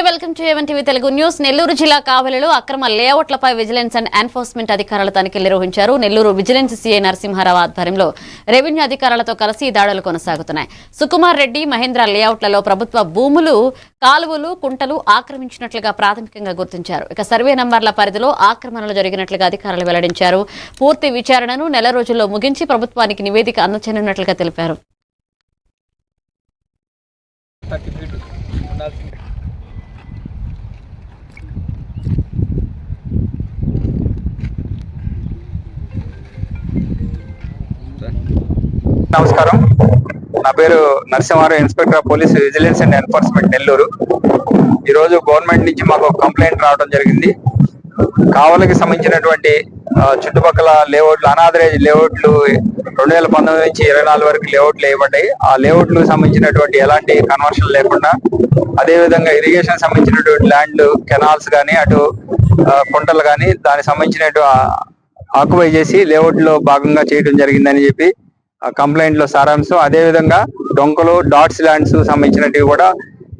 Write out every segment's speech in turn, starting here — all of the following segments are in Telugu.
Welcome to A1 TV Telugu news. Nellore జిల్లా కావలిలో అక్రమ లేఅవుట్లపై విజిలెన్స్ అండ్ ఎన్ఫోర్స్మెంట్ అధికారులు తనిఖీలు నిర్వహించారు. నెల్లూరు విజిలెన్స్ సీఐ నరసింహారావు ఆధ్వర్యంలో రెవెన్యూ అధికారులతో కలిసి ఈ దాడులు కొనసాగుతున్నాయి. సుకుమార్ రెడ్డి మహేంద్ర లేఅవుట్లలో ప్రభుత్వ భూములు, కాలువలు, కుంటలు ఆక్రమించినట్లుగా ప్రాథమికంగా గుర్తించారు. ఇక సర్వే నంబర్ల పరిధిలో ఆక్రమణలు జరిగినట్లుగా అధికారులు వెల్లడించారు. పూర్తి విచారణను నెల రోజుల్లో ముగించి ప్రభుత్వానికి నివేదిక అందజేయనున్నట్లుగా తెలిపారు. నమస్కారం, నా పేరు Narasimharao, inspector of police vigilance and enforcement Nellore. ఈరోజు గవర్నమెంట్ నుంచి మాకు కంప్లైంట్ రావడం జరిగింది. కావలికి సంబంధించినటువంటి చుట్టుపక్కల లేఅవుట్లు, అనాథరేజ్ లేఅవుట్లు 2019 నుంచి 24 వరకు లేఅవుట్లు వేయబడ్డాయి. ఆ లేఅవుట్లకు సంబంధించినటువంటి ఎలాంటి కన్వర్షన్ లేకుండా, అదేవిధంగా ఇరిగేషన్ సంబంధించినటువంటి ల్యాండ్, కెనాల్స్ కానీ, అటు కుంటలు కానీ దానికి సంబంధించినట్టు ఆక్యుపై చేసి లేఅవుట్ లో భాగంగా చేయడం జరిగిందని చెప్పి కంప్లైంట్ లో సారాంశం. అదేవిధంగా డొంకలు, డాట్స్ ల్యాండ్స్ సంబంధించినవి కూడా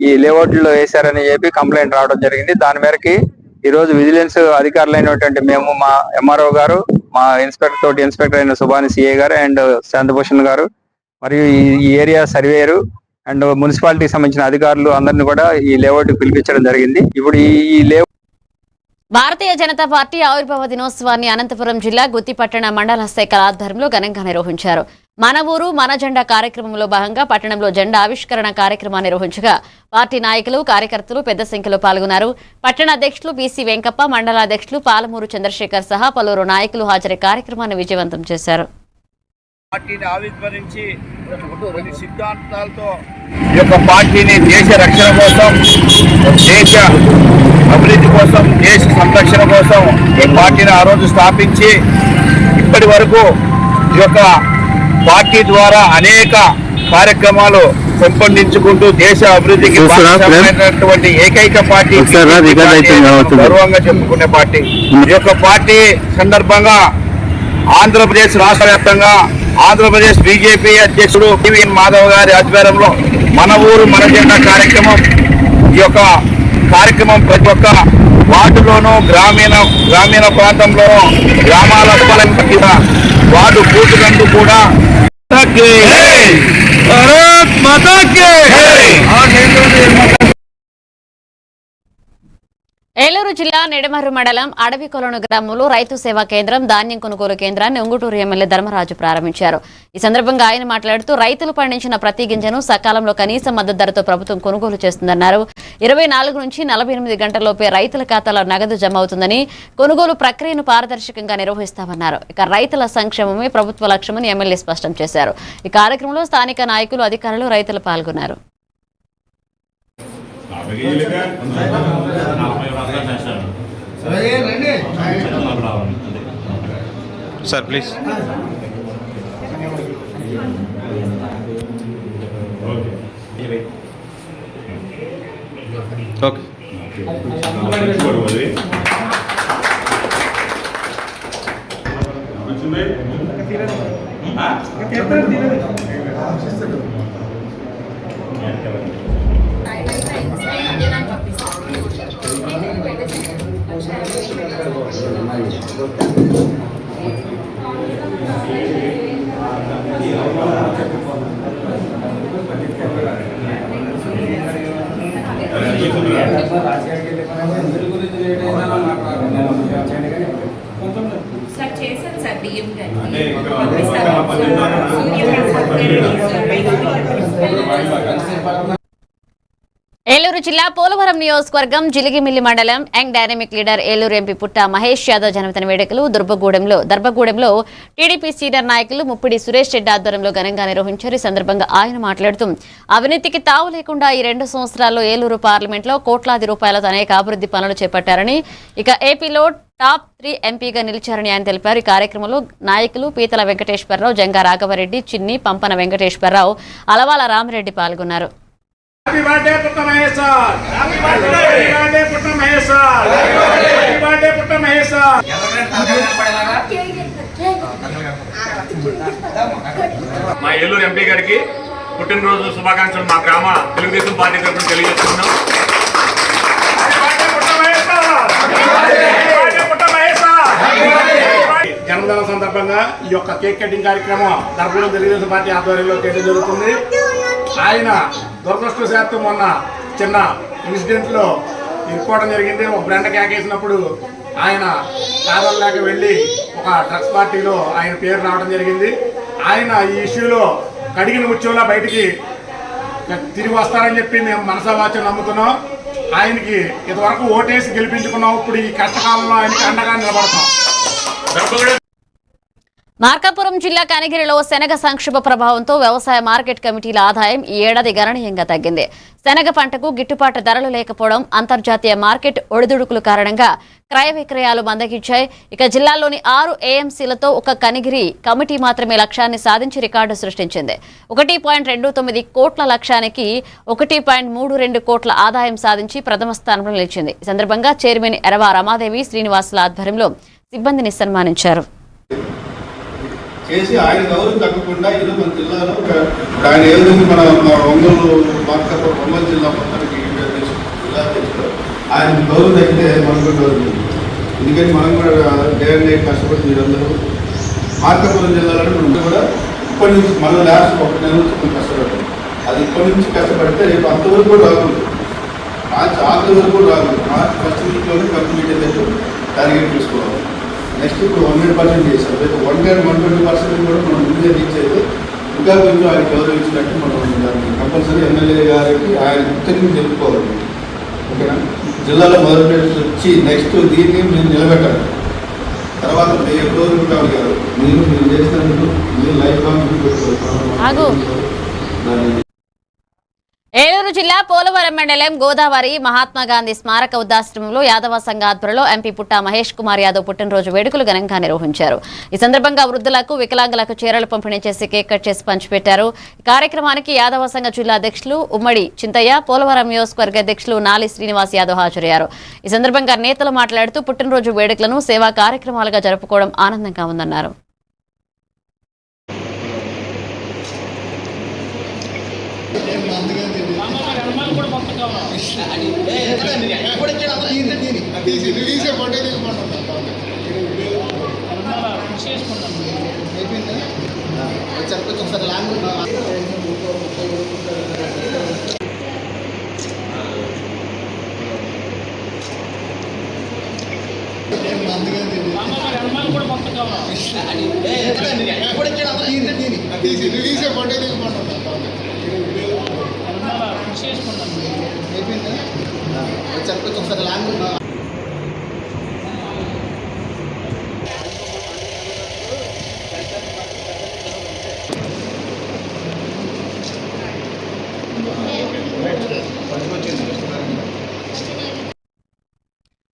ఈ లేఅవుట్లో వేశారని చెప్పి కంప్లైంట్ రావడం జరిగింది. దాని మేరకి ఈ రోజు విజిలెన్స్ అధికారులైనటువంటి మేము, మా ఎంఆర్ఓ గారు, మా ఇన్స్పెక్టర్ అయిన సుభాని సిఐ గారు అండ్ శాంతభూషణ్ గారు, మరియు ఈ ఏరియా సర్వేయరు అండ్ మున్సిపాలిటీకి సంబంధించిన అధికారులు అందరినీ కూడా ఈ లేఅవుట్ పిలిపించడం జరిగింది. ఇప్పుడు ఈ లేఅవుట్ భారతీయ జనతా పార్టీ ఆవిర్భావ దినోత్సవాన్ని అనంతపురం జిల్లా గుత్తిపట్టణ మండల శాఖల ఆధ్వర్యంలో ఘనంగా నిర్వహించారు. మన ఊరు మన జెండా కార్యక్రమంలో భాగంగా పట్టణంలో జెండా ఆవిష్కరణ కార్యక్రమాన్ని నిర్వహించగా పార్టీ నాయకులు, కార్యకర్తలు పెద్ద సంఖ్యలో పాల్గొన్నారు. పట్టణ అధ్యక్షులు బీసీ వెంకప్ప, మండల అధ్యక్షులు పాలమూరు చంద్రశేఖర్ సహా పలువురు నాయకులు హాజరై కార్యక్రమాన్ని విజయవంతం చేశారు. పార్టీని ఆవిర్భవించి కొన్ని సిద్ధాంతాలతో ఈ యొక్క పార్టీని దేశ రక్షణ కోసం, దేశ అభివృద్ధి కోసం, దేశ సంరక్షణ కోసం ఈ పార్టీని ఆ రోజు స్థాపించి ఇప్పటి వరకు ఈ యొక్క పార్టీ ద్వారా అనేక కార్యక్రమాలు పెంపొందించుకుంటూ దేశ అభివృద్ధికి భాగస్వామ్యమైనటువంటి ఏకైక పార్టీ, గౌరవంగా చెప్పుకునే పార్టీ. ఈ యొక్క పార్టీ సందర్భంగా ఆంధ్రప్రదేశ్ రాష్ట్ర వ్యాప్తంగా ఆంధ్రప్రదేశ్ బీజేపీ అధ్యక్షుడు పివిఎన్ మాధవ్ గారి ఆధ్వర్యంలో మన ఊరు మన జెండా కార్యక్రమం, ఈ యొక్క కార్యక్రమం ప్రతి ఒక్క వార్డులోనూ, గ్రామీణ ప్రాంతంలోనూ, గ్రామాల వార్డు బూతులందు కూడా ఏలూరు జిల్లా నిడమర్రు మండలం అడవికొలను గ్రామంలో రైతు సేవా కేంద్రం, ధాన్యం కొనుగోలు కేంద్రాన్ని ఉంగుటూరు ఎమ్మెల్యే ధర్మరాజు ప్రారంభించారు. ఈ సందర్భంగా ఆయన మాట్లాడుతూ రైతులు పండించిన ప్రతి గింజను సకాలంలో కనీస మద్దతు ధరతో ప్రభుత్వం కొనుగోలు చేస్తుందన్నారు. 24 నుంచి 48 గంటల్లోపే రైతుల ఖాతాలో నగదు జమ అవుతుందని, కొనుగోలు ప్రక్రియను పారదర్శకంగా నిర్వహిస్తామన్నారు. ఇక రైతుల సంక్షేమమే ప్రభుత్వ లక్ష్యమని ఎమ్మెల్యే స్పష్టం చేశారు. ఈ కార్యక్రమంలో స్థానిక నాయకులు, అధికారులు, రైతులు పాల్గొన్నారు. Sir please. ఓకే ఏలూరు జిల్లా పోలవరం నియోజకవర్గం జిలిగిమిల్లి మండలం young dynamic leader Eluru MP పుట్ట మహేష్ యాదవ్ జన్మదిన వేడుకలు దర్భగూడెంలో టీడీపీ సీనియర్ నాయకులు ముప్పిడి సురేష్ రెడ్డి ఆధ్వర్యంలో ఘనంగా నిర్వహించారు. ఈ సందర్భంగా ఆయన మాట్లాడుతూ అవినీతికి తావు లేకుండా ఈ 2 సంవత్సరాల్లో ఏలూరు పార్లమెంట్లో కోట్లాది రూపాయలతో అనేక అభివృద్ధి పనులు చేపట్టారని, ఇక ఏపీలో టాప్ 3 ఎంపీగా నిలిచారని ఆయన తెలిపారు. ఈ కార్యక్రమంలో నాయకులు పీతల వెంకటేశ్వరరావు, జంగా రాఘవరెడ్డి, చిన్ని, పంపన వెంకటేశ్వరరావు, అలవాల రామిరెడ్డి పాల్గొన్నారు. Happy birthday, Putta Mahesa! Happy birthday, Putta Mahesa! Happy birthday, Putta Mahesa! మా ఏలూరు ఎంపీ గారికి పుట్టినరోజు శుభాకాంక్షలు మా గ్రామ తెలుగుదేశం పార్టీ తరఫున తెలియజేస్తున్నాం. సందర్భంగా ఈ యొక్క కేక్ కటింగ్ కార్యక్రమం దర్పూరం తెలుగుదేశం పార్టీ ఆధ్వర్యంలో చేయడం జరుగుతుంది. ఆయన దురదృష్టవశాత్తు మొన్న చిన్న ఇన్సిడెంట్లో ఇరుక్కోవడం జరిగింది. ఒక బ్రెండ కేకేసినప్పుడు ఆయన కాదనలేక వెళ్ళి ఒక డ్రగ్స్ పార్టీలో ఆయన పేరు రావడం జరిగింది. ఆయన ఈ ఇష్యూలో కడిగిన ముత్యంలా బయటికి తిరిగి వస్తారని చెప్పి మేము మనసావాచ్యం నమ్ముతున్నాం. ఆయనకి ఇంతవరకు ఓటేసి గెలిపించుకున్నాం. ఇప్పుడు ఈ కష్టకాలంలో ఆయనకి అండగా నిలబడతాం. మార్కాపురం జిల్లా కనిగిరిలో శనగ సంక్షోభ ప్రభావంతో వ్యవసాయ మార్కెట్ కమిటీల ఆదాయం ఈ ఏడాది గణనీయంగా తగ్గింది. శనగ పంటకు గిట్టుబాటు ధరలు లేకపోవడం, అంతర్జాతీయ మార్కెట్ ఒడిదుడుకుల కారణంగా క్రయ విక్రయాలు మందగించాయి. ఇక జిల్లాలోని 6 ఏఎంసీలతో ఒక కనిగిరి కమిటీ మాత్రమే లక్ష్యాన్ని సాధించి రికార్డు సృష్టించింది. 1.29 కోట్ల లక్ష్యానికి 1.32 కోట్ల ఆదాయం సాధించి ప్రథమ స్థానంలో నిలిచింది. ఈ సందర్భంగా చైర్మన్ ఎరవా రమాదేవి శ్రీనివాసుల ఆధ్వర్యంలో సిబ్బందిని సన్మానించారు. చేసి ఆయన గౌరవం తగ్గకుండా ఈరోజు మన జిల్లాలో ఆయన ఏ విధంగా మన ఒంగోలు మార్కాపురం ఒంగోలు జిల్లా మొత్తానికి జిల్లా ఆయన గౌరవం తగ్గితే మనకు కూడా గౌరవం. ఎందుకని మనం కూడా డే అండ్ నైట్ కష్టపడి మీరందరూ మార్కాపురం జిల్లాలో మనం కూడా ఇప్పటి నుంచి మన లాస్ట్ 1 నెల నుంచి మనం కష్టపడతాం. అది ఇప్పటి నుంచి కష్టపడితే రేపు అంతవరకు కూడా రాకూడదు, మార్చి 6 వరకు కూడా రాకూడదు. మార్చి ఫస్ట్ వీక్లోనే కంప్లీట్ అయ్యేటట్టు టార్గెట్ తీసుకోవాలి. నెక్స్ట్ ఇప్పుడు 100% చేశారు. రేపు 120% కూడా మనం ముందే రీచ్ అయితే ఇంకా కొంచెం ఆయన గౌరవించినట్టు మనం దాన్ని కంపల్సరీ ఎమ్మెల్యే గారికి ఆయన గుర్తుని తెలుపుకోవాలి. ఓకేనా? జిల్లాలో మొదటి వచ్చి నెక్స్ట్ దీన్ని మీరు నిలబెట్టాలి. తర్వాత మీరు ఎప్పుడో ఉంటారు కాదు, మీరు చేసినందుకు మీరు లైఫ్ లాంగ్ దాన్ని. ఏలూరు జిల్లా పోలవరం మండలం గోదావరి మహాత్మా గాంధీ స్మారక వృద్ధాశ్రమంలో యాదవ సంఘ ఆధ్వర్యంలో ఎంపీ పుట్టా మహేష్ కుమార్ యాదవ్ పుట్టినరోజు వేడుకలు ఘనంగా నిర్వహించారు. ఈ సందర్భంగా వృద్ధులకు, వికలాంగులకు చీరలు పంపిణీ చేసి కేక్ కట్ చేసి పంచిపెట్టారు. ఈ కార్యక్రమానికి యాదవ సంఘ జిల్లా అధ్యక్షులు ఉమ్మడి చింతయ్య, పోలవరం నియోజకవర్గ అధ్యక్షులు నాలి శ్రీనివాస్ యాదవ్ హాజరయ్యారు. ఈ సందర్భంగా నేతలు మాట్లాడుతూ పుట్టినరోజు వేడుకలను సేవా కార్యక్రమాలుగా జరుపుకోవడం ఆనందంగా ఉందన్నారు.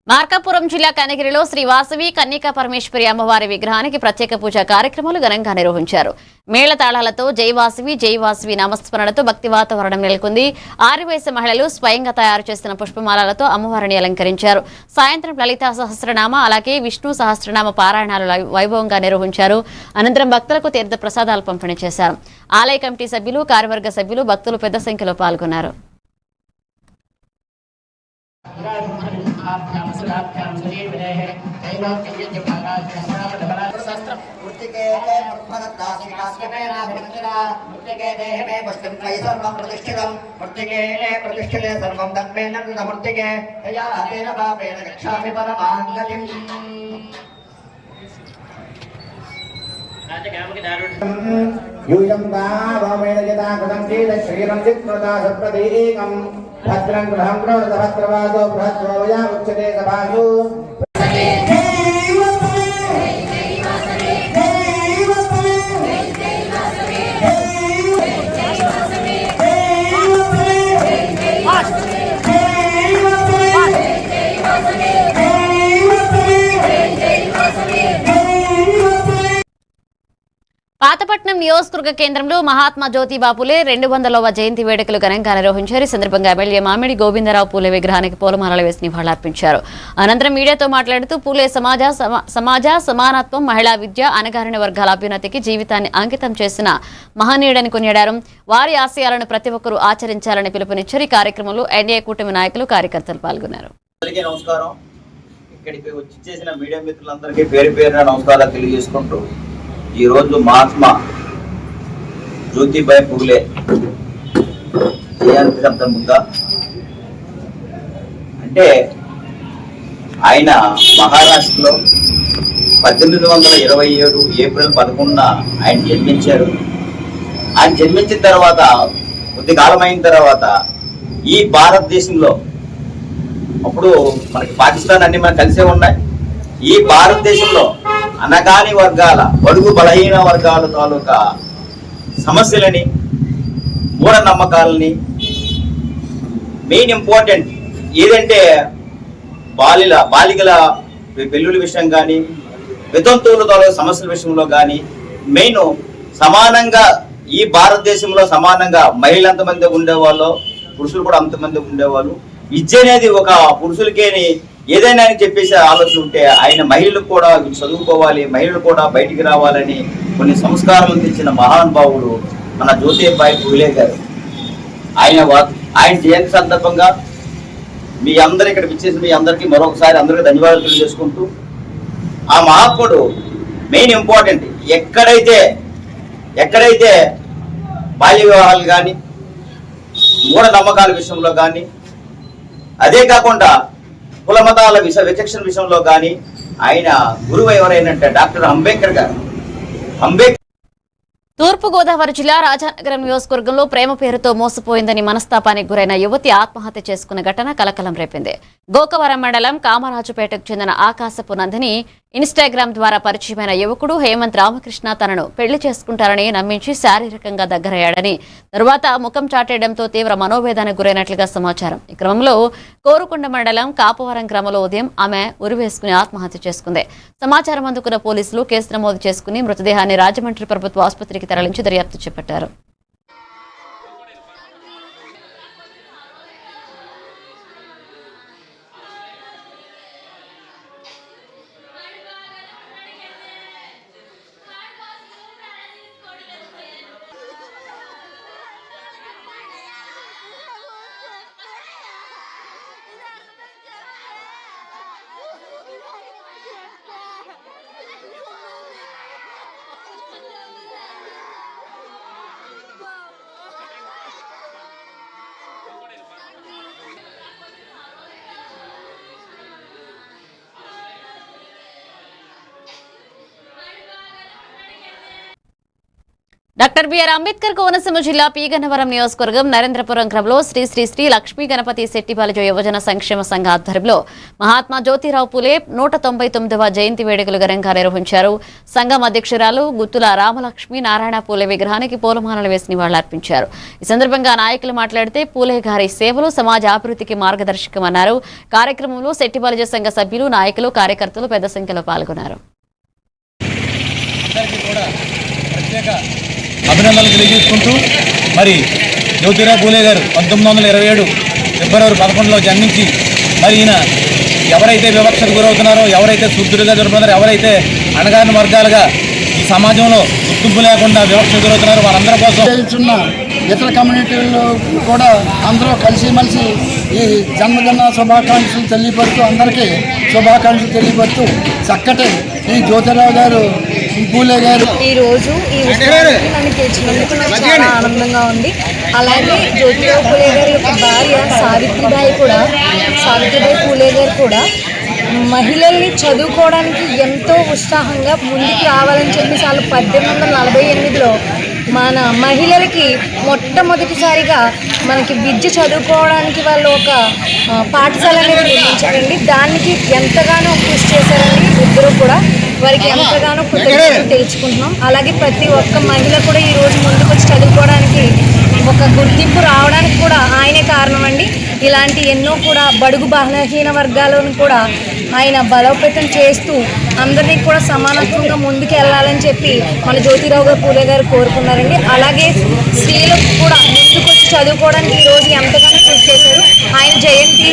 మార్కాపురం జిల్లా కనిగిరిలో శ్రీ వాసవి కన్యకా పరమేశ్వరి అమ్మవారి విగ్రహానికి ప్రత్యేక పూజా కార్యక్రమాలు ఘనంగా నిర్వహించారు. మేళతాళాలతో జై వాసవి నామస్మరణతో భక్తి వాతావరణం నెలకొంది. ఆదివాసీ మహిళలు స్వయంగా తయారు చేసిన పుష్పమాలలతో అమ్మవారిని అలంకరించారు. సాయంత్రం లలితా సహస్రనామ అలాగే విష్ణు సహస్రనామ పారాయణాలు వైభవంగా నిర్వహించారు. అనంతరం భక్తులకు తీర్థ ప్రసాదాలు పంపిణీ చేశారు. ఆలయ కమిటీ సభ్యులు, కార్యవర్గ సభ్యులు, భక్తులు పెద్ద సంఖ్యలో పాల్గొన్నారు. యూయం వామేణ యదా కృతం చేద శ్రీరం చిత్రదా సప్రదీకం భద్రం గృహం భద్రవాదో బృహద్వయా ఉచ్యతే సభాయు. పాతపట్నం నియోజకవర్గ కేంద్రంలో మహాత్మా జ్యోతిబా పూలే 200వ జయంతి వేడుకలు ఘనంగా నిర్వహించారు. ఈ సందర్భంగా ఎమ్మెల్యే మామిడి గోవిందరావు పూలే విగ్రహానికి పూలమాలలు వేసి నివాళులర్పించారు. అనంతరం మీడియాతో మాట్లాడుతూ పూలే సమాజ సమానత్వం, మహిళా విద్య, అణగారిన వర్గాల అభ్యున్నతికి జీవితాన్ని అంకితం చేసిన మహనీయుడని కొనియాడారు. వారి ఆశయాలను ప్రతి ఒక్కరూ ఆచరించాలని పిలుపునిచ్చారు. ఈ కార్యక్రమంలో ఎన్డీఏ కూటమి నాయకులు, కార్యకర్తలు పాల్గొన్నారు. నమస్కారం. ఇక్కడికి వచ్చి చేసిన మీడియా మిత్రులందరికీ పేరు పేరున నమస్కారాలు తెలియజేసుకుంటూ ఈరోజు మహాత్మా జ్యోతిబాయ్ పూలే జయంతి సందర్భంగా అంటే ఆయన మహారాష్ట్రలో 1827 ఏప్రిల్ 11న ఆయన జన్మించారు. ఆయన జన్మించిన తర్వాత కొద్ది కాలం అయిన తర్వాత ఈ భారతదేశంలో అప్పుడు మనకి పాకిస్తాన్ అన్ని మనకు కలిసే ఉన్నాయి. ఈ భారతదేశంలో అనగాని వర్గాల బడుగు బలహీన వర్గాల తాలూకా సమస్యలని మూఢనమ్మకాలని మెయిన్ ఇంపార్టెంట్ ఏదంటే బాలికల పెళ్ళిళ్ళ విషయం కానీ వితంతువుల తాలూకా సమస్యల విషయంలో కానీ మెయిన్ సమానంగా ఈ భారతదేశంలో సమానంగా మహిళలు ఎంతమంది ఉండేవాళ్ళు పురుషులు కూడా అంతమంది ఉండేవాళ్ళు. విద్య అనేది ఒక పురుషులకేని ఏదైనా అని చెప్పేసి ఆలోచన ఉంటే ఆయన మహిళలు కూడా చదువుకోవాలి, మహిళలు కూడా బయటికి రావాలని కొన్ని సంస్కారాలను తెచ్చిన మహానుభావుడు మన జ్యోతిబాయ్ పూలే గారు. ఆయన జయంతి సందర్భంగా మీ అందరు ఇక్కడ విచ్చేసి మీ అందరికీ మరొకసారి అందరికీ ధన్యవాదాలు తెలియజేసుకుంటూ ఆ మహాత్ముడు మెయిన్ ఇంపార్టెంట్ ఎక్కడైతే బాల్య వివాహాలు కానీ మూఢనమ్మకాల విషయంలో కానీ అదే కాకుండా కుల మతాల విచక్షణ విషయంలో కానీ ఆయన గురువు ఎవరైనంటే డాక్టర్ అంబేద్కర్ గారు. తూర్పుగోదావరి జిల్లా రాజానగరం నియోజకవర్గంలో ప్రేమ పేరుతో మోసపోయిందని మనస్తాపానికి గురైన యువతి ఆత్మహత్య చేసుకున్న ఘటన కలకలం రేపింది. గోకవరం మండలం కామరాజుపేటకు చెందిన ఆకాశపు నందిని ఇన్స్టాగ్రామ్ ద్వారా పరిచయమైన యువకుడు హేమంత్ రామకృష్ణ తనను పెళ్లి చేసుకుంటారని నమ్మించి శారీరకంగా దగ్గరయ్యాడని, తరువాత ముఖం చాటేయడంతో తీవ్ర మనోవేదానికి గురైనట్లుగా సమాచారం. ఈ క్రమంలో కోరుకొండ మండలం కాపవరం గ్రామంలో ఉదయం ఆమె ఉరివేసుకుని ఆత్మహత్య చేసుకుంది. సమాచారం అందుకున్న పోలీసులు కేసు నమోదు చేసుకుని మృతదేహాన్ని రాజమండ్రి ప్రభుత్వ ఆసుపత్రికి తరలించి దర్యాప్తు చేపట్టారు. డాక్టర్ బిఆర్ అంబేద్కర్ కోనసీమ జిల్లా పీగన్నవరం నియోజకవర్గం నరేంద్రపురం గ్రామంలో శ్రీ శ్రీ శ్రీ లక్ష్మీ గణపతి శెట్టిబాలజ యువజన సంక్షేమ సంఘ ఆధ్వర్యంలో మహాత్మా జ్యోతిరావు పూలే 199వ జయంతి వేడుకలు ఘనంగా నిర్వహించారు. సంఘం అధ్యక్షురాలు గుత్తుల రామలక్ష్మి నారాయణ పూలే విగ్రహానికి పూలమాలలు వేసి నివాళులర్పించారు. ఈ సందర్భంగా నాయకులు మాట్లాడితే పూలే గారి సేవలు సమాజ అభివృద్ధికి మార్గదర్శకమన్నారు. కార్యక్రమంలో శెట్టిబాలజ సంఘ సభ్యులు, నాయకులు, కార్యకర్తలు పెద్ద సంఖ్యలో పాల్గొన్నారు. అభినందనలు తెలియజేసుకుంటూ మరి జ్యోతిరావు పూలే గారు 1927 ఫిబ్రవరి 11లో జన్మించి మరి ఈయన ఎవరైతే వివక్షకు గురవుతున్నారో, ఎవరైతే శూద్రులుగా జరుగుతున్నారో, ఎవరైతే అణగారిన వర్గాలుగా ఈ సమాజంలో గుర్తింపు లేకుండా వివక్షకు గురవుతున్నారో వారందరి కోసం ఇతర కమ్యూనిటీల్లో కూడా అందరూ కలిసిమెలిసి ఈ జన్మదిన శుభాకాంక్షలు తెలియపరుస్తూ అందరికీ శుభాకాంక్షలు తెలియపరుస్తూ చక్కటి ఈ జ్యోతిరావు గారు పూలే గారు ఈరోజు ఈ ఉత్సవానికి నన్ను పిలిచినందుకు నాకు చాలా ఆనందంగా ఉంది. అలాగే జ్యోతిరావు పూలే గారి యొక్క భార్య సావిత్రిబాయి పూలే గారు కూడా మహిళల్ని చదువుకోవడానికి ఎంతో ఉత్సాహంగా ముందుకు రావాలని చెప్పేసి వాళ్ళు 1848లో మన మహిళలకి మొట్టమొదటిసారిగా మనకి విద్య చదువుకోవడానికి వాళ్ళు ఒక పాఠశాల అనేది నిర్మించారండి. దానికి ఎంతగానో కృషి చేశారండి ఇద్దరు కూడా. వారికి ఎంతగానో కృతజ్ఞతలు తెలుసుకుంటున్నాం. అలాగే ప్రతి ఒక్క మహిళ కూడా ఈరోజు ముందుకు వచ్చి చదువుకోవడానికి ఒక గుర్తింపు రావడానికి కూడా ఆయనే కారణం అండి. ఇలాంటి ఎన్నో కూడా బడుగు బలహీన వర్గాలను కూడా ఆయన బలోపేతం చేస్తూ అందరినీ కూడా సమానత్వంగా ముందుకు వెళ్ళాలని చెప్పి మన జ్యోతిరావు పూలే గారు కోరుకున్నారండి. అలాగే స్త్రీలకు కూడా ముందుకు వచ్చి చదువుకోవడానికి ఈరోజు ఎంతగానో కృషి చేశారు. ఆయన జయంతి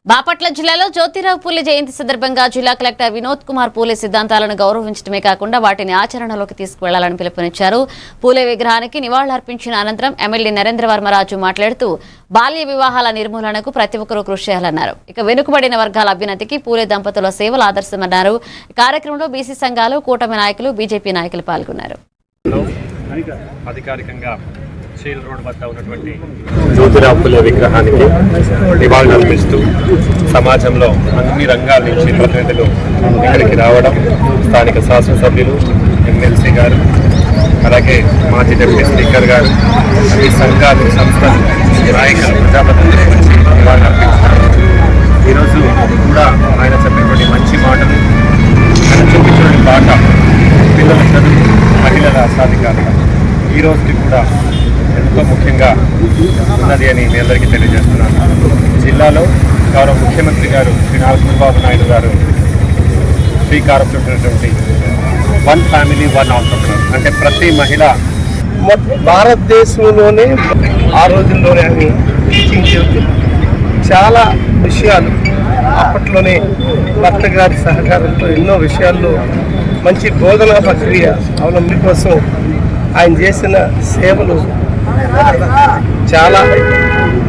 బాపట్ల జిల్లాలో జ్యోతిరావు పూలే జయంతి సందర్భంగా జిల్లా కలెక్టర్ వినోద్ కుమార్ పూలే సిద్ధాంతాలను గౌరవించడమే కాకుండా వాటిని ఆచరణలోకి తీసుకువెళ్లాలని పిలుపునిచ్చారు. పూలే విగ్రహానికి నివాళులర్పించిన అనంతరం ఎమ్మెల్యే నరేంద్ర వర్మరాజు మాట్లాడుతూ బాల్య వివాహాల నిర్మూలనకు ప్రతి ఒక్కరూ కృషి చేయాలన్నారు. ఇక వెనుకబడిన వర్గాల అభ్యున్నతికి పూలే దంపతుల సేవలు ఆదర్శమన్నారు. ఈ కార్యక్రమంలో బీసీ సంఘాలు, కూటమి నాయకులు, బీజేపీ నాయకులు పాల్గొన్నారు. అధికారికంగా చీల్ రోడ్ వద్ద ఉన్నటువంటి జ్యోతిరావు పూలే విగ్రహానికి నివాళులర్పిస్తూ సమాజంలో అన్ని రంగాల నుంచి ప్రతినిధులు ఇక్కడికి రావడం, స్థానిక శాసనసభ్యులు, ఎమ్మెల్సీ గారు, అలాగే మాజీ డిప్యూటీ స్పీకర్ గారు, అన్ని సంఘాలు, సంస్థలు, నాయకులు, ప్రజాప్రతినిధులు వచ్చి నివాళులర్పించారు. ఈరోజు కూడా ఆయన చెప్పినటువంటి మంచి మాటలు, ఆయన చూపించినటువంటి పాట పిల్లల చదువు, మహిళల సాధికారత ఈ రోజుకి కూడా ఎంతో ముఖ్యంగా ఉన్నది అని మీ అందరికీ తెలియజేస్తున్నాను. జిల్లాలో గౌరవ ముఖ్యమంత్రి గారు శ్రీ నారా చంద్రబాబు నాయుడు గారు శ్రీకారం చుట్టినటువంటి 1 ఫ్యామిలీ 1 ఆంటర్‌ప్రెన్యూర్ అంటే ప్రతి మహిళ భారతదేశంలోనే ఆ రోజుల్లోనే అని టీచింగ్ చేస్తూ చాలా విషయాలు అప్పట్లోనే భర్త గారి సహకారంతో ఎన్నో విషయాల్లో మంచి బోధనా ప్రక్రియ అవలంబి కోసం ఆయన చేసిన సేవలు చాలా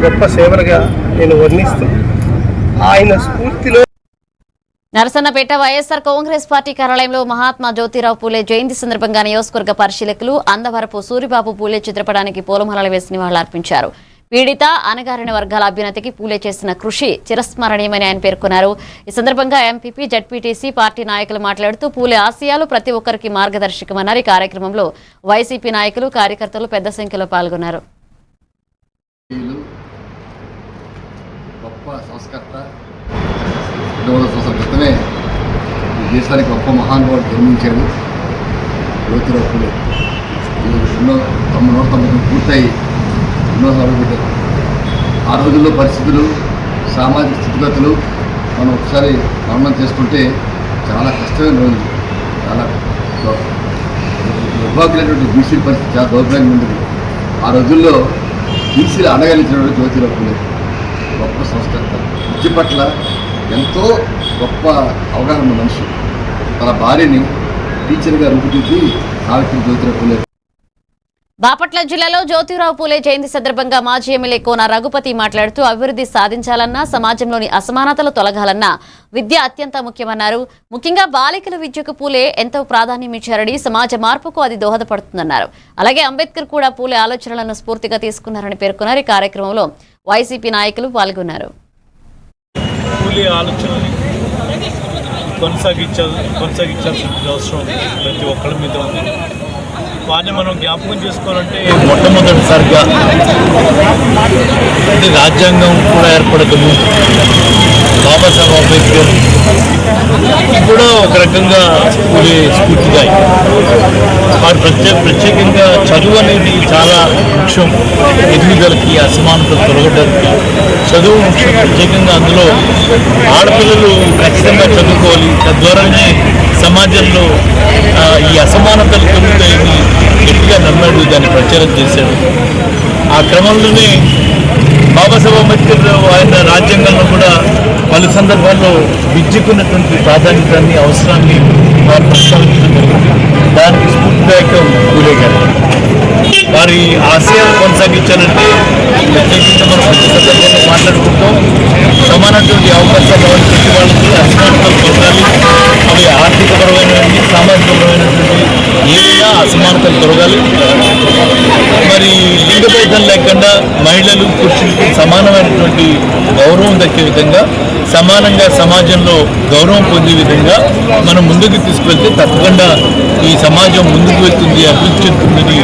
గొప్ప సేవలుగా నేను వర్ణిస్తూ ఆయన స్ఫూర్తిలో నరసన్నపేట వైఎస్ఆర్ కాంగ్రెస్ పార్టీ కార్యాలయంలో మహాత్మా జ్యోతిరావు పూలే జయంతి సందర్భంగా నియోజకవర్గ పరిశీలకులు అందవరపు సూరిబాబు పూలే చిత్రపటానికి పూలమాలలు వేసి నివాళులర్పించారు. పీడిత, అణగారిన వర్గాల అభ్యున్నతికి పూలే చేసిన కృషి చిరస్మరణీయమని ఆయన పేర్కొన్నారు. ఈ సందర్భంగా ఎంపీపీ, జడ్పీటీసీ పార్టీ నాయకులు మాట్లాడుతూ పూలే ఆశయాలు ప్రతి ఒక్కరికి మార్గదర్శకమన్నారు. ఈ కార్యక్రమంలో వైసీపీ నాయకులు, కార్యకర్తలు పెద్ద సంఖ్యలో పాల్గొన్నారు. గొప్ప సంస్కర్త, 200 సంవత్సరాల క్రితమే ఈ దేశానికి గొప్ప మహానుభావుడు జన్మించాడు జ్యోతిరావు పూలే. ఎన్నో 190 పూర్తయి ఎన్నోసార్లు పెట్టారు. ఆ రోజుల్లో పరిస్థితులు, సామాజిక స్థితిగతులు మనం ఒకసారి గమనం చేసుకుంటే చాలా కష్టమైన రోజులు, చాలా దుర్భాగ్యమైనటువంటి బీసీ పరిస్థితి చాలా దౌర్భాగ్యం ఉండేది. ఆ రోజుల్లో బీసీలు అడగలించినటువంటి జ్యోతిరావు పూలే గొప్ప సంస్కర్త, విద్య పట్ల ఎంతో గొప్ప అవగాహన మనిషి. తన భార్యని టీచర్గా రూపుదిద్ది సావిత్రి జ్యోతిరావు పూలే. బాపట్ల జిల్లాలో జ్యోతిరావు పూలే జయంతి సందర్భంగా మాజీ ఎమ్మెల్యే కోన రఘుపతి మాట్లాడుతూ అభివృద్ధి సాధించాలన్నా, సమాజంలోని అసమానతలు తొలగాలన్నా విద్య అత్యంత ముఖ్యమన్నారు. ముఖ్యంగా బాలికల విద్యకు పూలే ఎంతో ప్రాధాన్యమిచ్చారని, సమాజ మార్పుకు అది దోహదపడుతుందన్నారు. అలాగే అంబేద్కర్ కూడా పూలే ఆలోచనలను స్ఫూర్తిగా తీసుకున్నారని పేర్కొన్నారు. ఈ కార్యక్రమంలో వైసీపీ నాయకులు పాల్గొన్నారు. పూలే ఆలోచనని కొనసాగించాల్సిన అవసరం ప్రతి ఒక్కరి మీద ఉంది. వాటిని మనం జ్ఞాపకం చేసుకోవాలంటే మొట్టమొదటిసారిగా అంటే రాజ్యాంగం కూడా ఏర్పడకము బాబాసాహెబ్ అంబేద్కర్ కూడా ఒక రకంగా పూలే స్ఫూర్తిగా వారు ప్రత్యేకంగా చదువు అనేది చాలా ముఖ్యం. ఎదుగుదలకి, అసమానతలు తొలగడానికి చదువు ముఖ్యం. ప్రత్యేకంగా అందులో ఆడపిల్లలు ఖచ్చితంగా చదువుకోవాలి, తద్వారానే సమాజంలో ఈ అసమానతలు తొలుగుతాయని గట్టిగా నమ్మాడు, దాన్ని ప్రచారం చేశాడు. ఆ క్రమంలోనే బాబాసాహెబ్ అంబేద్కర్ ఆయన రాజ్యాంగంలో కూడా పలు సందర్భాల్లో విద్యకున్నటువంటి ప్రాధాన్యతని, అవసరాన్ని వారు ప్రస్తావించడం జరిగింది. దానికి స్ఫూర్తిదాయకం పూలే గారు. వారి ఆశయాలు కొనసాగించాలంటే ప్రత్యేకంగా మనం ప్రతి సందర్భంలో మాట్లాడుకుంటాం. సమానటువంటి అవకాశాలు ప్రతి వాళ్ళకి, అసమానతలు తొలగాలి. అవి ఆర్థికపరమైనటువంటి, సామాజికపరమైనటువంటి ఏదైనా అసమానతలు తొలగాలి. మరి లింగభేదం లేకుండా మహిళలు, పురుషులకు సమానమైనటువంటి గౌరవం దక్కే విధంగా, సమానంగా సమాజంలో గౌరవం పొందే విధంగా మనం ముందుకు తీసుకువెళ్తే తప్పకుండా ఈ సమాజం ముందుకు వెళ్తుంది, అభివృద్ధి చెందుతుందని.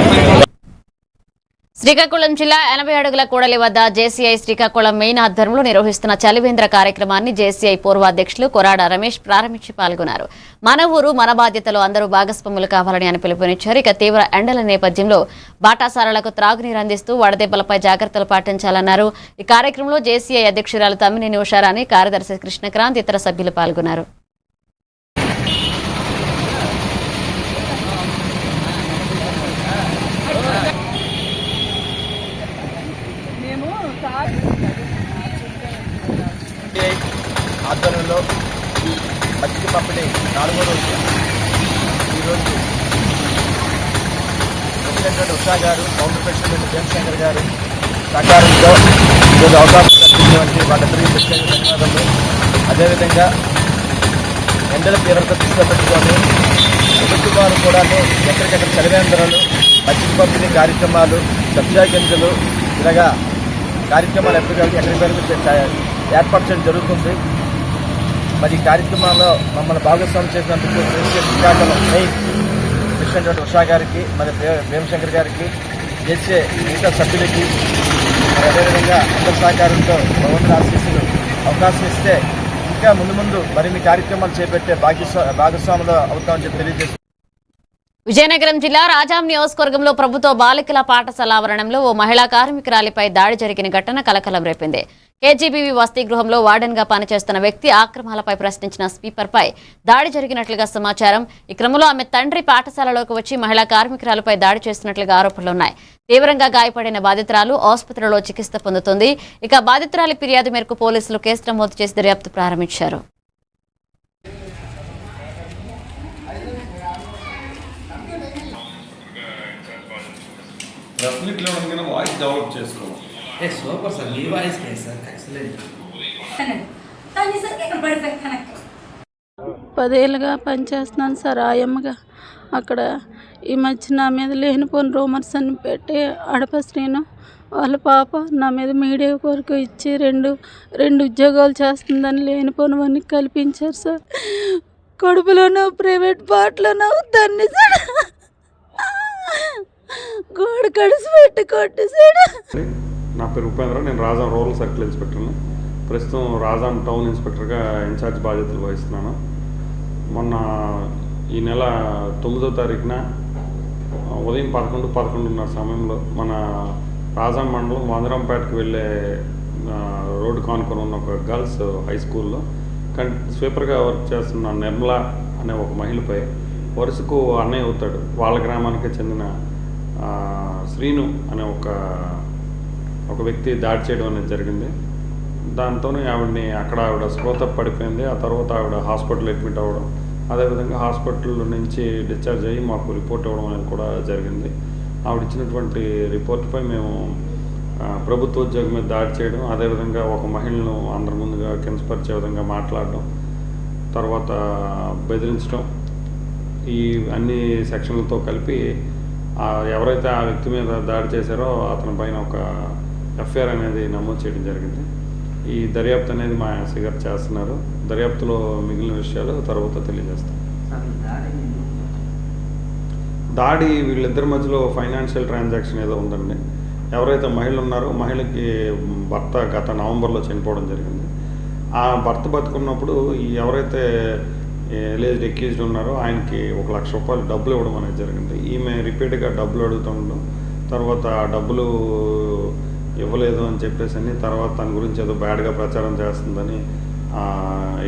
శ్రీకాకుళం జిల్లా 80 అడుగుల కూడలి వద్ద జేసీఐ శ్రీకాకుళం మెయిన్ ఆధ్వర్యంలో నిర్వహిస్తున్న చలివేంద్ర కార్యక్రమాన్ని జేసీఐ పూర్వాధ్యక్షులు కొరాడ రమేష్ ప్రారంభించి పాల్గొన్నారు. మన ఊరు మన బాధ్యతలో అందరూ భాగస్వాములు కావాలని ఆయన పిలుపునిచ్చారు. ఇక తీవ్ర ఎండల నేపథ్యంలో బాటాసారాలకు త్రాగునీరు అందిస్తూ వడదెబ్బలపై జాగ్రత్తలు పాటించాలన్నారు. ఈ కార్యక్రమంలో జేసీఐ అధ్యక్షురాలు తమ్మినేని ఉషారాణి, కార్యదర్శి కృష్ణక్రాంత్, ఇతర సభ్యులు పాల్గొన్నారు. మేము ఆధ్వర్యంలో మజ్జిగ పంపిణీ 4వ రోజు ఈరోజు ప్రెసిడెంట్ ఉషా గారు, కౌంటర్ ప్రెసిడెంట్ జయశంకర్ గారు సహకారంతో ఈరోజు అవకాశం కల్పించినటువంటి వాళ్ళందరికీ ప్రత్యేక ధన్యవాదాలు. అదేవిధంగా ఎండల తీవ్రత దృష్టిలో పెట్టుకొని ప్రభుత్వ వారు కూడా ఎక్కడికెక్కడ చలివేంద్రాలు, మజ్జిగ పంపిణీ కార్యక్రమాలు, సబ్జా గింజలు ఇలాగా కార్యక్రమాలు ఎక్కడికక్కడ ఏర్పాటు చేయడం జరుగుతుంది. మరి ఈ కార్యక్రమాల్లో మమ్మల్ని భాగస్వామ్యం చేసినందుకు శ్రీకాకుళం మెయిన్ ప్రెసిడెంట్ ఉషా గారికి, మరి భీమశంకర్ గారికి, చేసే మిగతా సభ్యులకి, మరి అదేవిధంగా అందరి సహకారంతో భగవంతుడి ఆశీస్సులు అవకాశం ఇస్తే ఇంకా ముందు మరిన్ని కార్యక్రమాలు చేపట్టే భాగస్వాములు అవుతామని చెప్పి తెలియజేస్తున్నారు. విజయనగరం జిల్లా రాజాం నియోజకవర్గంలో ప్రభుత్వ బాలికల పాఠశాల ఆవరణంలో ఓ మహిళా కార్మికురాలిపై దాడి జరిగిన ఘటన కలకలం రేపింది. కేజీబీవీ వసతి గృహంలో వార్డెన్ గా పనిచేస్తున్న వ్యక్తి ఆక్రమాలపై ప్రశ్నించిన స్పీకర్పై దాడి జరిగినట్లుగా సమాచారం. ఈ క్రమంలో ఆమె తండ్రి పాఠశాలలోకి వచ్చి మహిళా కార్మికురాలపై దాడి చేస్తున్నట్లుగా ఆరోపణలున్నాయి. తీవ్రంగా గాయపడిన బాధితురాలు ఆసుపత్రిలో చికిత్స పొందుతుంది. ఇక బాధితురాలి ఫిర్యాదు మేరకు పోలీసులు కేసు నమోదు చేసి దర్యాప్తు ప్రారంభించారు. వాయిస్ డెవలప్ చేసుకోవాలి. సూపర్ సార్, మీ వాయిస్ సార్ ఎక్సలెంట్. 10 ఏళ్ళుగా పనిచేస్తున్నాను సార్ ఆయమ్మగా. అక్కడ ఈ మధ్య నా మీద లేనిపోని రూమర్స్ అని పెట్టి అడపశ్రీను వాళ్ళ పాప నా మీద మీడియా వరకు ఇచ్చి రెండు ఉద్యోగాలు చేస్తుందని లేనిపోనివన్నీ కల్పించారు సార్. కడుపులోనో ప్రైవేట్ పార్ట్లోనో దాన్ని సార్ గోడ కడిసి పెట్టి కొట్టేసాడు. నా పేరు ఉపేంద్ర, నేను రాజాం రూరల్ సర్కిల్ ఇన్స్పెక్టర్ని. ప్రస్తుతం రాజాం టౌన్ ఇన్స్పెక్టర్గా ఇన్ఛార్జ్ బాధ్యతలు వహిస్తున్నాను. మొన్న ఈ నెల 9వ తారీఖున ఉదయం 11:30 సమయంలో మన రాజాం మండలం వందరంపేటకు వెళ్ళే రోడ్డు కానుకొని ఉన్న ఒక గర్ల్స్ హై స్కూల్లో స్వీపర్గా వర్క్ చేస్తున్న నిర్మల అనే ఒక మహిళపై వరుసకు అన్నయ్య అవుతాడు వాళ్ళ గ్రామానికి చెందిన శ్రీను అనే ఒక వ్యక్తి దాడి చేయడం అనేది జరిగింది. దాంతోనే ఆవిడ స్పృహ పడిపోయింది. ఆ తర్వాత ఆవిడ హాస్పిటల్ అడ్మిట్ అవ్వడం, అదేవిధంగా హాస్పిటల్ నుంచి డిశ్చార్జ్ అయ్యి మాకు రిపోర్ట్ ఇవ్వడం అనేది కూడా జరిగింది. ఆవిడ ఇచ్చినటువంటి రిపోర్ట్పై మేము ప్రభుత్వ ఉద్యోగం మీద దాడి చేయడం, అదేవిధంగా ఒక మహిళను అందరి ముందుగా కించపరిచే విధంగా మాట్లాడడం, తర్వాత బెదిరించడం, ఈ అన్ని సెక్షన్లతో కలిపి ఎవరైతే ఆ వ్యక్తి మీద దాడి చేశారో అతని పైన ఒక ఎఫ్ఐఆర్ అనేది నమోదు చేయడం జరిగింది. ఈ దర్యాప్తు అనేది మా ఎస్ఐ గారు చేస్తున్నారు. దర్యాప్తులో మిగిలిన విషయాలు తర్వాత తెలియజేస్తాం. దాడి వీళ్ళిద్దరి మధ్యలో ఫైనాన్షియల్ ట్రాన్సాక్షన్ ఏదో ఉందండి. ఎవరైతే మహిళ ఉన్నారో మహిళకి భర్త గత నవంబర్లో చనిపోవడం జరిగింది. ఆ భర్త బతుకున్నప్పుడు ఎవరైతే ఎలిజిడ్ ఎక్యూజ్డ్ ఉన్నారో ఆయనకి 1 లక్ష రూపాయలు డబ్బులు ఇవ్వడం అనేది జరిగింది. ఈమె రిపీట్గా డబ్బులు అడుగుతుండడం, తర్వాత ఆ డబ్బులు ఇవ్వలేదు అని చెప్పేసి అని తర్వాత తన గురించి ఏదో బ్యాడ్గా ప్రచారం చేస్తుందని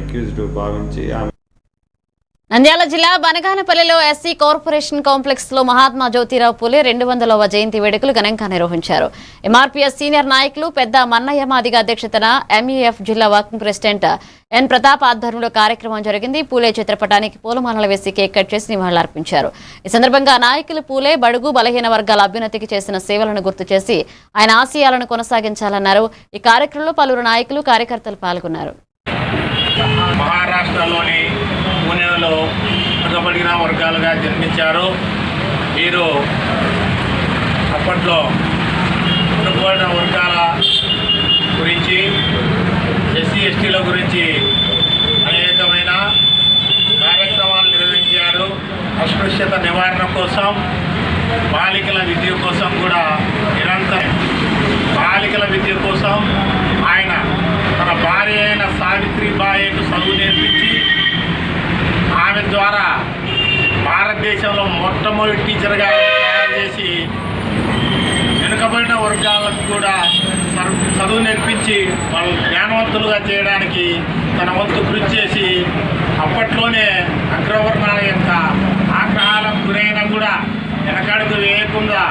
ఎక్యూజ్డ్ భావించి ఆమె. నంద్యాల జిల్లా బనగానపల్లిలో ఎస్సీ కార్పొరేషన్ కాంప్లెక్స్ లో మహాత్మా జ్యోతిరావు పూలే 200వ జయంతి వేడుకలు ఘనంగా నిర్వహించారు. ఎంఆర్పీఎస్ సీనియర్ నాయకులు పెద్ద మన్నయ్య మాదిగ అధ్యక్షతన ఎంఈఎఫ్ జిల్లా వర్కింగ్ ప్రెసిడెంట్ ఎన్ ప్రతాప్ ఆధ్వర్యంలో కార్యక్రమం జరిగింది. పూలే చిత్రపటానికి పూలమాలలు వేసి కేక్ కట్ చేసి నివాళులర్పించారు. ఈ సందర్భంగా నాయకులు పూలే బడుగు బలహీన వర్గాల అభ్యున్నతికి చేసిన సేవలను గుర్తు చేసి ఆయన ఆశయాలను కొనసాగించాలన్నారు. ఈ కార్యక్రమంలో పలువురు నాయకులు కార్యకర్తలు పాల్గొన్నారు. మహారాష్ట్రలోని పూణేలో వెనుకబడిన వర్గాలుగా జన్మించారు. వీరు అప్పట్లో వెనుకబడిన వర్గాల గురించి, ఎస్సీ ఎస్టీల గురించి అనేకమైన కార్యక్రమాలు నిర్వహించారు. అస్పృశ్యత నివారణ కోసం, బాలికల విద్య కోసం కూడా నిరంతరం బాలికల విద్య కోసం ఆయన తన భార్య అయిన సావిత్రిబాయికు చదువు నేర్పించి ఆమె ద్వారా భారతదేశంలో మొట్టమొదటి టీచర్గా తయారు చేసి వెనుకబడిన వర్గాలకు కూడా చదువు నేర్పించి వాళ్ళు జ్ఞానవంతులుగా చేయడానికి తన వంతు కృషి చేసి అప్పట్లోనే అగ్రవర్ణాల యొక్క ఆగ్రహాలకు గురైనా కూడా వెనకడుగు వేయకుండా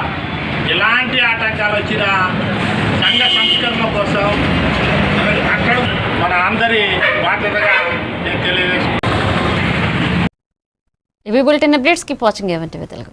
ఎలాంటి ఆటంకాలు వచ్చినా సంఘ సంస్కరణ కోసం అక్కడ మన అందరి బాధ్యతగా ఇవి bulletin updates. Keep watching A1 TV Telugu.